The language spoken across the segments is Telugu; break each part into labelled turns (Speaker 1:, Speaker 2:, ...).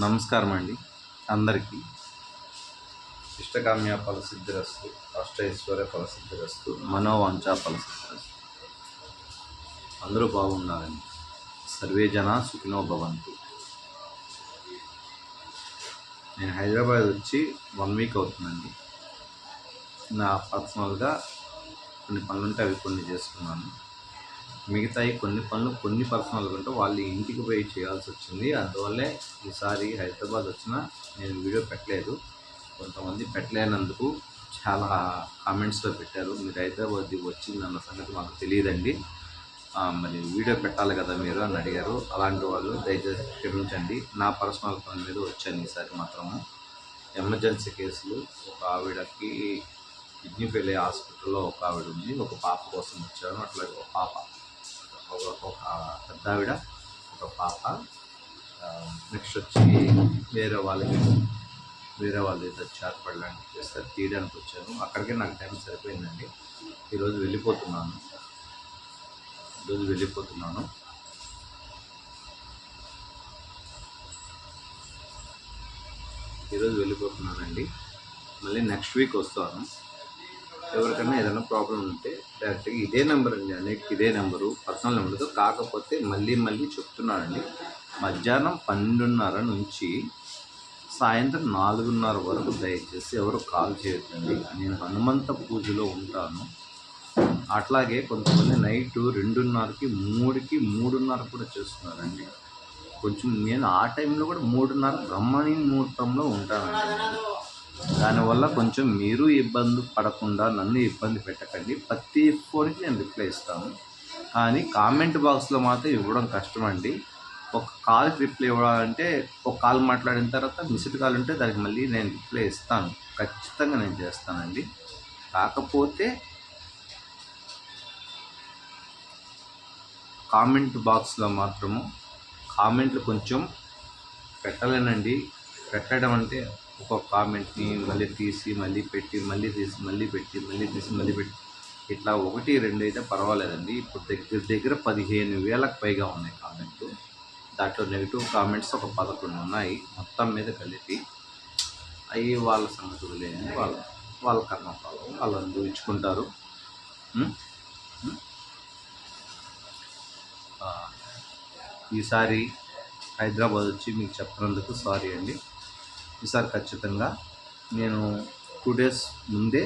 Speaker 1: నమస్కారం అండి అందరికీ. ఇష్టకామ్య ఫలసిద్ధిరస్తు, అష్టైశ్వర్య ఫలసిద్ధిరస్తు, మనోవాంఛ ఫలసిద్ధిరస్తు. అందరూ బాగున్నారండి. సర్వే జన సుఖినో భవంతు. నేను హైదరాబాద్ వచ్చి 1 వీక్ అవుతుందండి. నా పర్సనల్గా కొన్ని పనులుంటే అవి కొన్ని చేసుకున్నాను. మిగతాయి కొన్ని పర్సనల్గా ఉంటే వాళ్ళు ఇంటికి పోయి చేయాల్సి వచ్చింది. అందువల్లే ఈసారి హైదరాబాద్ వచ్చినా నేను వీడియో పెట్టలేదు. కొంతమంది పెట్టలేనందుకు చాలా కామెంట్స్లో పెట్టారు, మీరు హైదరాబాద్ వచ్చిందన్న సంగతి మాకు తెలియదండి, మరి వీడియో పెట్టాలి కదా మీరు అని అడిగారు. అలాంటి వాళ్ళు దయచేసి క్షమించండి. నా పర్సనల్ పని మీద వచ్చాను ఈసారి మాత్రము. ఎమర్జెన్సీ కేసులు, ఒక ఆవిడకి కిడ్నీ ఫెయిల్ అయ్యే హాస్పిటల్లో ఒక ఆవిడ ఉంది, ఒక పాప కోసం వచ్చాను. అట్లాగే ఒక పాప, ఒక పెద్ద ఆవిడ, ఒక పాప, నెక్స్ట్ వచ్చి వేరే వాళ్ళు ఏదో చేర్పడడానికి చేస్తారు, తీయడానికి వచ్చాను. అక్కడికే నాకు టైం సరిపోయిందండి. ఈరోజు వెళ్ళిపోతున్నాను. వెళ్ళిపోతున్నానండి. మళ్ళీ నెక్స్ట్ వీక్ వస్తాను. ఎవరికైనా ఏదైనా ప్రాబ్లం ఉంటే డైరెక్ట్గా ఇదే నెంబర్ అండి, అన్నిటికీ ఇదే నెంబరు, పర్సనల్ నెంబర్తో. కాకపోతే మళ్ళీ చెప్తున్నానండి, మధ్యాహ్నం 12:30 నుంచి సాయంత్రం 4:30 వరకు దయచేసి ఎవరు కాల్ చేయొద్దండి. నేను హనుమంత పూజలో ఉంటాను. అట్లాగే కొంతమంది నైటు 2:30కి 3కి 3:30 కూడా చేస్తున్నారండి. కొంచెం నేను ఆ టైంలో కూడా 3:30 బ్రహ్మణి ముహూర్తంలో ఉంటానండి. దానివల్ల కొంచెం మీరు ఇబ్బంది పడకుండా నన్ను ఇబ్బంది పెట్టకండి. ప్రతి ఫోన్కి నేను రిప్లై ఇస్తాను, కానీ కామెంట్ బాక్స్లో మాత్రం ఇవ్వడం కష్టమండి. ఒక కాల్కి రిప్లై ఇవ్వాలంటే ఒక కాల్ మాట్లాడిన తర్వాత మిస్డ్ కాల్ ఉంటే దానికి మళ్ళీ నేను రిప్లై ఇస్తాను, ఖచ్చితంగా నేను చేస్తానండి. కాకపోతే కామెంట్ బాక్స్లో మాత్రము కామెంట్లు కొంచెం పెట్టలేనండి. పెట్టడం అంటే ఒక కామెంట్ని మళ్ళీ తీసి మళ్ళీ పెట్టి, మళ్ళీ తీసి మళ్ళీ పెట్టి, మళ్ళీ తీసి మళ్ళీ పెట్టి, ఇట్లా 1, 2 అయితే పర్వాలేదండి. ఇప్పుడు దగ్గర 15,000కు పైగా ఉన్నాయి కామెంట్లు. దాంట్లో నెగిటివ్ కామెంట్స్ ఒక 11 ఉన్నాయి మొత్తం మీద కలిపి. అవి వాళ్ళ సంగతులు లేని వాళ్ళ కర్మఫలం వాళ్ళు అనుభవించుకుంటారు. ఈసారి హైదరాబాద్ వచ్చి మీకు చెప్పినందుకు సారీ అండి. ఈసారి ఖచ్చితంగా నేను 2 days ముందే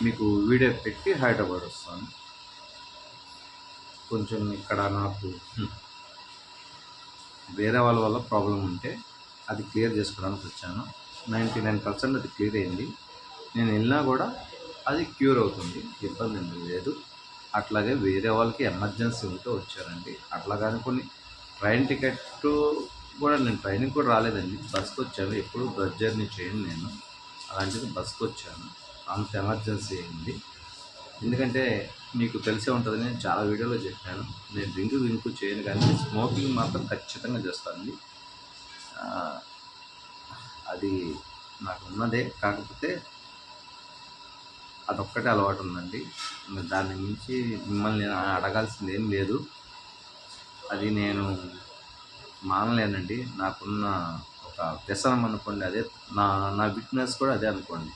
Speaker 1: మీకు వీడియో పెట్టి హైదరాబాద్ వస్తాను. కొంచెం ఇక్కడ నాకు వేరే వాళ్ళ వల్ల ప్రాబ్లం ఉంటే అది క్లియర్ చేసుకోవడానికి వచ్చాను. 99% అది క్లియర్ అయింది. నేను వెళ్ళినా కూడా అది క్యూర్ అవుతుంది, ఇబ్బంది ఏం లేదు. అట్లాగే వేరే వాళ్ళకి ఎమర్జెన్సీ ఉంటే వచ్చారండి. అట్లాగని కొన్ని ట్రైన్ టికెట్ కూడా, నేను ట్రైన్కి కూడా రాలేదండి, బస్కి వచ్చాను. ఎప్పుడు బస్ జర్నీ చేయను నేను, అలాంటిది బస్కి వచ్చాను. అంత ఎమర్జెన్సీ అయింది. ఎందుకంటే మీకు తెలిసే ఉంటుంది, నేను చాలా వీడియోలో చెప్పాను, నేను డ్రింక్ చేయను, కానీ స్మోకింగ్ మాత్రం ఖచ్చితంగా చేస్తానండి. అది నాకు ఉన్నదే. కాకపోతే అదొక్కటే అలవాటు ఉందండి. దాని మించి మిమ్మల్ని నేను అడగాల్సింది ఏం లేదు. అది నేను మానలేనండి. నాకున్న ఒక వ్యసనం అనుకోండి, అదే నా వీక్నెస్ కూడా అదే అనుకోండి.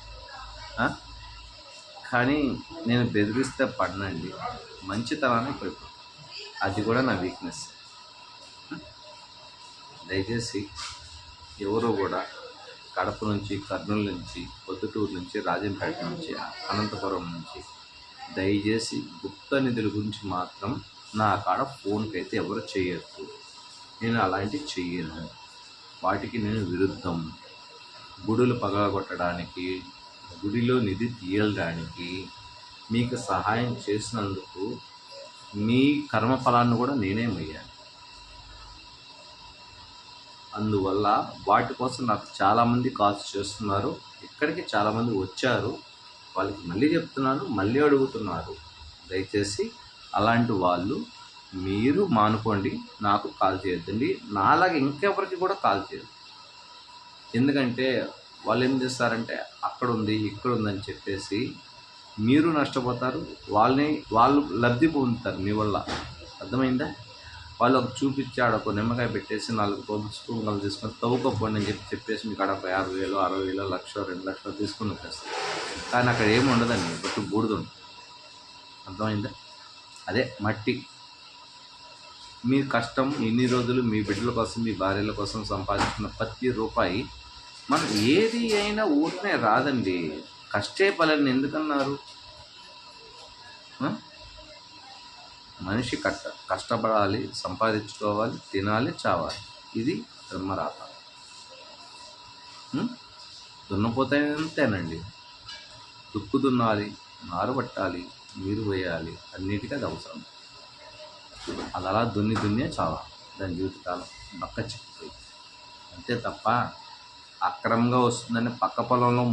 Speaker 1: కానీ నేను బెదిరిస్తే పడనండి, మంచితనాన్ని పడిపోతాను. అది కూడా నా వీక్నెస్. దయచేసి ఎవరో కూడా కడప నుంచి, కర్నూలు నుంచి, పొద్దుటూరు నుంచి, రాజంపేట నుంచి, అనంతపురం నుంచి దయచేసి గుప్త నిధుల గురించి మాత్రం నా కాడ ఫోన్కి అయితే ఎవరు చేయొద్దు. నేను అలాంటివి చెయ్యను, వాటికి నేను విరుద్ధం. గుడులు పగలగొట్టడానికి, గుడిలో నిధి తీయడానికి మీకు సహాయం చేసినందుకు మీ కర్మఫలాన్ని కూడా నేనే మొయ్యాను. అందువల్ల వాటి కోసం నాకు చాలామంది కాల్స్ చేస్తున్నారు. ఇక్కడికి చాలామంది వచ్చారు, వాళ్ళకి మళ్ళీ చెప్తున్నాను, మళ్ళీ అడుగుతున్నారు. దయచేసి అలాంటి వాళ్ళు మీరు మానుకోండి, నాకు కాల్ చేయొద్దండి. నాలాగా ఇంకెవరికి కూడా కాల్ చేయదు. ఎందుకంటే వాళ్ళు ఏం చేస్తారంటే అక్కడ ఉంది ఇక్కడ ఉందని చెప్పేసి మీరు నష్టపోతారు, వాళ్ళు లబ్ధి పొందుతారు మీ వల్ల. అర్థమైందా? వాళ్ళు ఒక చూపించి ఆడ ఒక నిమ్మకాయ పెట్టేసి 4 స్పూన్లు తీసుకొని తవ్వుకోపోండి అని చెప్పేసి మీకు ఆడ 50,000 60,000 లక్ష 2 లక్షలు తీసుకుని వచ్చేస్తారు. కానీ అక్కడ ఏమి ఉండదండి, బట్టు బూడిద ఉంటుంది. అర్థమైందా? అదే మట్టి. మీ కష్టం ఇన్ని రోజులు మీ బిడ్డల కోసం మీ భార్యల కోసం సంపాదించిన ప్రతి రూపాయి మనం ఏది అయినా ఊరినే రాదండి. కష్టే ఫలాన్ని ఎందుకన్నారు? మనిషి కష్టపడాలి, సంపాదించుకోవాలి, తినాలి, చావాలి. ఇది బ్రహ్మరాత. దున్నపోతేనంతేనండి. దుక్కు దున్నాలి, నారు పట్టాలి, నీరు వేయాలి, అన్నిటికీ అది అవసరం. అది అలా దున్నే చావాలి. దాని జీవితకాలం బక్క చిక్కిపోయి అంతే తప్ప అక్రమంగా వస్తుందని పక్క పొలంలో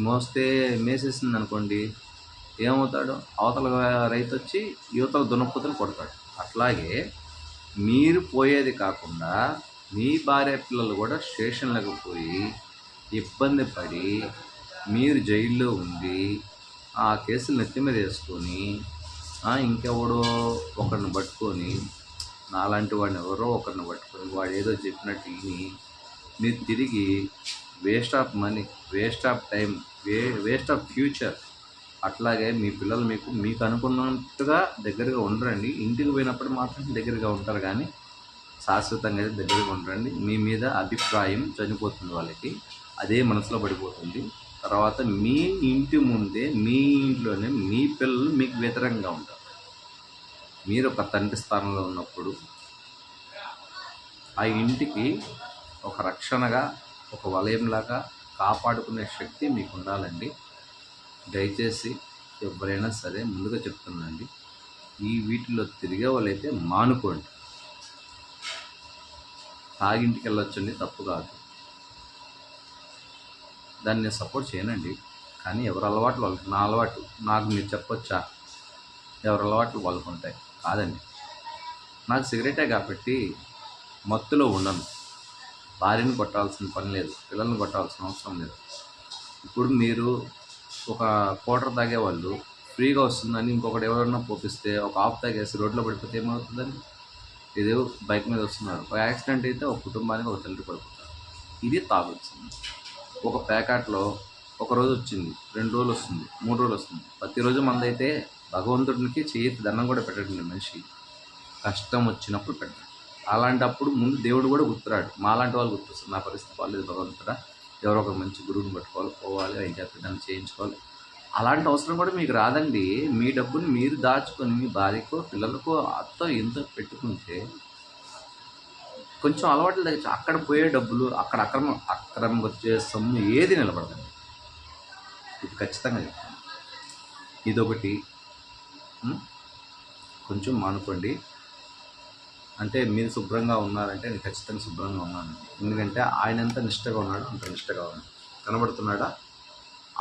Speaker 1: మోస్తే మేసేసింది అనుకోండి, ఏమవుతాడు? అవతల రైతు వచ్చి యువతల దున్నపోతను కొడతాడు. అట్లాగే మీరు పోయేది కాకుండా మీ భార్య పిల్లలు కూడా స్టేషన్లకు పోయి ఇబ్బంది పడి మీరు జైల్లో ఉండి ఆ కేసులు నెత్తి మీద వేసుకొని ఇంకెవడో ఒకరిని పట్టుకొని, నాలాంటి వాడిని ఎవరో ఒకరిని పట్టుకొని వాడు ఏదో చెప్పినట్టు విని మీరు తిరిగి waste of money, waste of time, waste of future. అట్లాగే మీ పిల్లలు మీకు అనుకున్నట్టుగా దగ్గరగా ఉండరండి. ఇంటికి పోయినప్పుడు మాత్రం దగ్గరగా ఉంటారు, కానీ శాశ్వతంగా అయితే దగ్గరగా ఉండరండి. మీ మీద అభిప్రాయం చనిపోతుంది వాళ్ళకి, అదే మనసులో పడిపోతుంది. తర్వాత మీ ఇంటి ముందే మీ ఇంట్లోనే మీ పిల్లలు మీకు వ్యతిరేకంగా ఉంటారు. మీరు ఒక తండ్రి స్థానంలో ఉన్నప్పుడు ఆ ఇంటికి ఒక రక్షణగా, ఒక వలయంలాగా కాపాడుకునే శక్తి మీకు ఉండాలండి. దయచేసి ఎవరైనా సరే ముందుగా చెప్తున్నానండి, వీటిలో తిరిగే వాళ్ళైతే మానుకోండి. తాగింటికి వెళ్ళొచ్చండి, తప్పు కాదు, దాన్ని నేను సపోర్ట్ చేయనండి. కానీ ఎవరి అలవాట్లు వాళ్ళకి. నా అలవాటు నాకు మీరు చెప్పొచ్చా? ఎవరి అలవాట్లు వాళ్ళకు ఉంటాయి. కాదండి, నాకు సిగరెటే కాబట్టి మత్తులో ఉండను. భార్యను కొట్టాల్సిన పని లేదు, పిల్లల్ని కొట్టాల్సిన అవసరం లేదు. ఇప్పుడు మీరు ఒక క్వార్టర్ తాగేవాళ్ళు ఫ్రీగా వస్తుందని ఇంకొకటి ఎవరైనా పోపిస్తే ఒక హాఫ్ తాగేసి రోడ్లో పడిపోతే ఏమవుతుందని? ఇదే బైక్ మీద వస్తున్నారు, ఒక యాక్సిడెంట్ అయితే ఒక కుటుంబానికి ఒక తల్లి పడిపోతారు. ఇది తాగొచ్చింది. ఒక ప్యాకెట్లో ఒకరోజు వచ్చింది, 2 రోజులు వస్తుంది, 3 రోజులు వస్తుంది. ప్రతిరోజు మందైతే భగవంతుడికి చేతి దండం కూడా పెట్టండి. మనిషి కష్టం వచ్చినప్పుడు పెట్టండి. అలాంటప్పుడు ముందు దేవుడు కూడా గుర్తురాడు, మాలాంటి వాళ్ళు గుర్తొస్తారు. నా పరిస్థితి బాగాలేదు భగవంతుడా, ఎవరో ఒక మంచి గురువుని పట్టుకోవాలి, పోవాలి, అయితే దాన్ని చేయించుకోవాలి. అలాంటి అవసరం కూడా మీకు రాదండి. మీ డబ్బుని మీరు దాచుకొని మీ భార్యకో పిల్లలకో అత్తో ఎంతో పెట్టుకుంటే కొంచెం అలవాట్లు తగ్గచ్చు. అక్కడ పోయే డబ్బులు, అక్కడ అక్రమం వచ్చే సొమ్ము ఏది నిలబడదండి. ఇది ఖచ్చితంగా చెప్తాను. ఇదొకటి కొంచెం మానుకోండి. అంటే మీరు శుభ్రంగా ఉన్నారంటే నేను ఖచ్చితంగా శుభ్రంగా ఉన్నాను. ఎందుకంటే ఆయన ఎంత నిష్టగా ఉన్నాడో అంత నిష్టగా ఉన్నాడు. కనబడుతున్నాడా?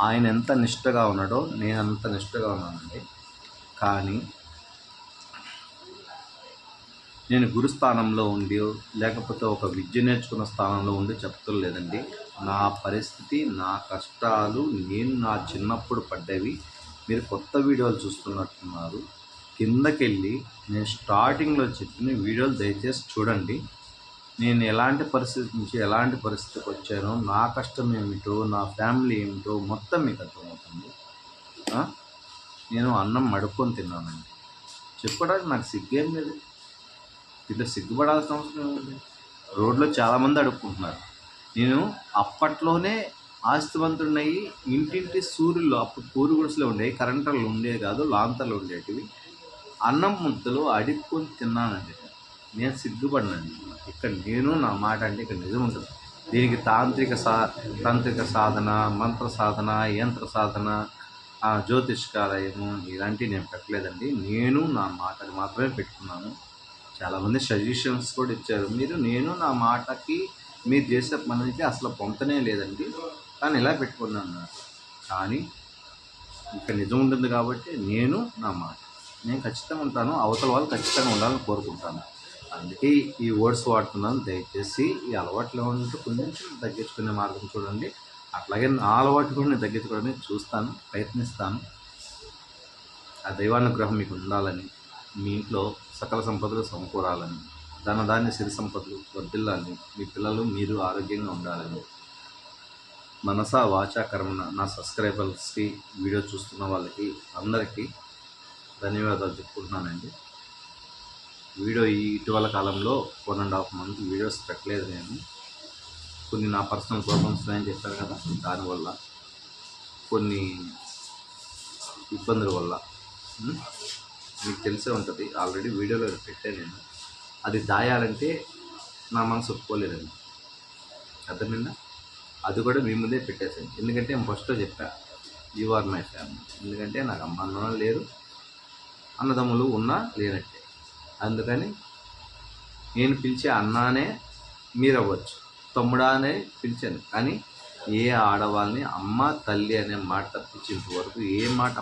Speaker 1: ఆయన ఎంత నిష్టగా ఉన్నాడో నేను అంత నిష్టగా ఉన్నానండి. కానీ నేను గురుస్థానంలో ఉండి లేకపోతే ఒక విద్య నేర్చుకున్న స్థానంలో ఉండి చెప్తలేదండి. నా పరిస్థితి, నా కష్టాలు, నేను నా చిన్నప్పుడు పడ్డవి మీరు కొత్త వీడియోలు చూస్తున్నట్టున్నారు. కిందకెళ్ళి నేను స్టార్టింగ్లో చెప్పిన వీడియోలు దయచేసి చూడండి. నేను ఎలాంటి పరిస్థితి నుంచి ఎలాంటి పరిస్థితికి వచ్చానో, నా కష్టం ఏమిటో, నా ఫ్యామిలీ ఏమిటో మొత్తం మీకు అర్థమవుతుంది. నేను అన్నం మడుక్కొని తిన్నానండి. చెప్పడానికి నాకు సిగ్గేం లేదు. ఇట్లా సిగ్గుపడాల్సిన అవసరం ఏముంది? రోడ్లో చాలామంది అడుక్కుంటున్నారు. నేను అప్పట్లోనే ఆస్తివంతుడినయ్యి ఇంటింటి సూర్యుల్లో, అప్పుడు పూరు గుడిసెలు ఉండేవి, కరెంటర్లు ఉండేవి కాదు, లాంతర్లు ఉండేటివి. అన్నం ముద్దలు అడుక్కొని తిన్నానండి. నేను సిగ్గుపడినండి. ఇక్కడ నేను నా మాట అంటే ఇక్కడ నిజం ఉంటుంది. దీనికి తాంత్రిక సాధన, మంత్ర సాధన, యంత్ర సాధన, జ్యోతిష్కాలయము ఇలాంటివి నేను పెట్టలేదండి. నేను నా మాటని మాత్రమే పెట్టుకున్నాను. చాలామంది సజెషన్స్ కూడా ఇచ్చారు. నేను నా మాటకి మీరు చేసే పనికి అసలు పొంతనే లేదండి, కానీ ఇలా పెట్టుకున్నాను. కానీ ఇక్కడ నిజం ఉంటుంది కాబట్టి నేను నా మాట నేను ఖచ్చితంగా ఉంటాను. అవతల వాళ్ళు ఖచ్చితంగా ఉండాలని కోరుకుంటాను. అందుకే ఈ వర్డ్స్ వాడుతున్నాను. దయచేసి ఈ అలవాట్లు ఏమంటే కొంచెం తగ్గించుకునే మార్గం చూడండి. అట్లాగే నా అలవాటు కూడా నేను తగ్గించుకోవడానికి చూస్తాను, ప్రయత్నిస్తాను. ఆ దైవానుగ్రహం మీకు ఉండాలని, మీ ఇంట్లో సకల సంపదలు సమకూరాలని, ధనధాన్య సిరి సంపదలు వర్ధిల్లాలని, మీ పిల్లలు మీరు ఆరోగ్యంగా ఉండాలని మనసా వాచా కర్మన నా సబ్స్క్రైబర్స్కి, వీడియో చూస్తున్న వాళ్ళకి అందరికీ ధన్యవాదాలు చెప్పుకుంటున్నానండి. వీడియో ఇటీవల కాలంలో 1.5 మంత్ వీడియోస్ పెట్టలేదు నేను. కొన్ని నా పర్సనల్ ప్రాబ్లమ్స్ అని చెప్పాను కదా, దానివల్ల కొన్ని ఇబ్బందుల వల్ల మీకు తెలిసే ఉంటుంది. ఆల్రెడీ వీడియోలో పెట్టాను నేను. అది దాయాలంటే నా మనసు ఒప్పుకోలేదండి, అర్థమైందా? అది కూడా మీ ముందే పెట్టేసాను. ఎందుకంటే నేను ఫస్ట్లో చెప్పా, యు ఆర్ మై ఫ్యామిలీ. ఎందుకంటే నాకు అమ్మ అన్న లేరు, అన్నదమ్ములు ఉన్నా లేనట్టే. అందుకని నేను పిలిచే అన్నానే మీరు అవ్వచ్చు, తమ్ముడా అనే పిలిచాను. కానీ ఏ ఆడవాళ్ళని అమ్మ తల్లి అనే మాట తప్పించేంత వరకు ఏ మాట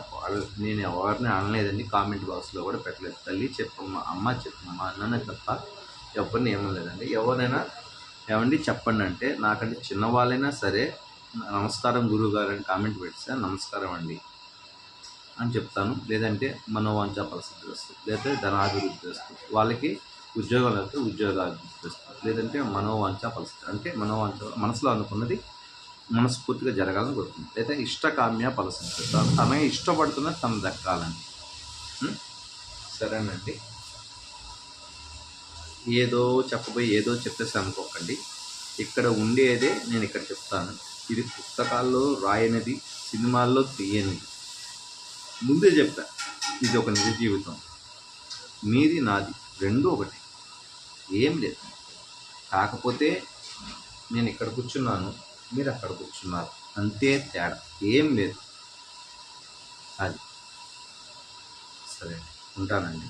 Speaker 1: నేను ఎవరిని అనలేదండి. కామెంట్ బాక్స్లో కూడా పెట్టలేదు. తల్లి చెప్పమ్మా, అమ్మ చెప్పమ్మా అన్ననే తప్ప ఎవరిని ఏమనలేదండి. ఎవరైనా ఏమండి చెప్పండి అంటే, నాకంటే చిన్నవాళ్ళైనా సరే నమస్కారం గురువుగారు అని కామెంట్ పెడితే నమస్కారం అండి అని చెప్తాను. లేదంటే మనోవాంఛా పరిస్థితి వస్తుంది, లేదంటే ధనాభివృద్ధి వస్తుంది, వాళ్ళకి ఉద్యోగాలు అయితే ఉద్యోగాభివృద్ధి వస్తుంది, లేదంటే మనోవాంఛా పరిస్థితి అంటే మనసులో అనుకున్నది మనస్ఫూర్తిగా జరగాలని కోరుతుంది, లేదా ఇష్టకామ్య పరిస్థితి తన ఇష్టపడుతున్న తను దక్కాలని. సరేనండి, ఏదో చెప్పబోయి ఏదో చెప్పేసి అనుకోకండి. ఇక్కడ ఉండేదే నేను ఇక్కడ చెప్తాను. ఇది పుస్తకాల్లో రాయనిది, సినిమాల్లో తీయనిది. ముందే చెప్పా, ఇది ఒక నిజ జీవితం. మీది నాది రెండు ఒకటి, ఏం లేదు. కాకపోతే నేను ఇక్కడ కూర్చున్నాను, మీరు అక్కడ కూర్చున్నారు, అంతే తేడా, ఏం లేదు. అది సరే, ఉంటానండి.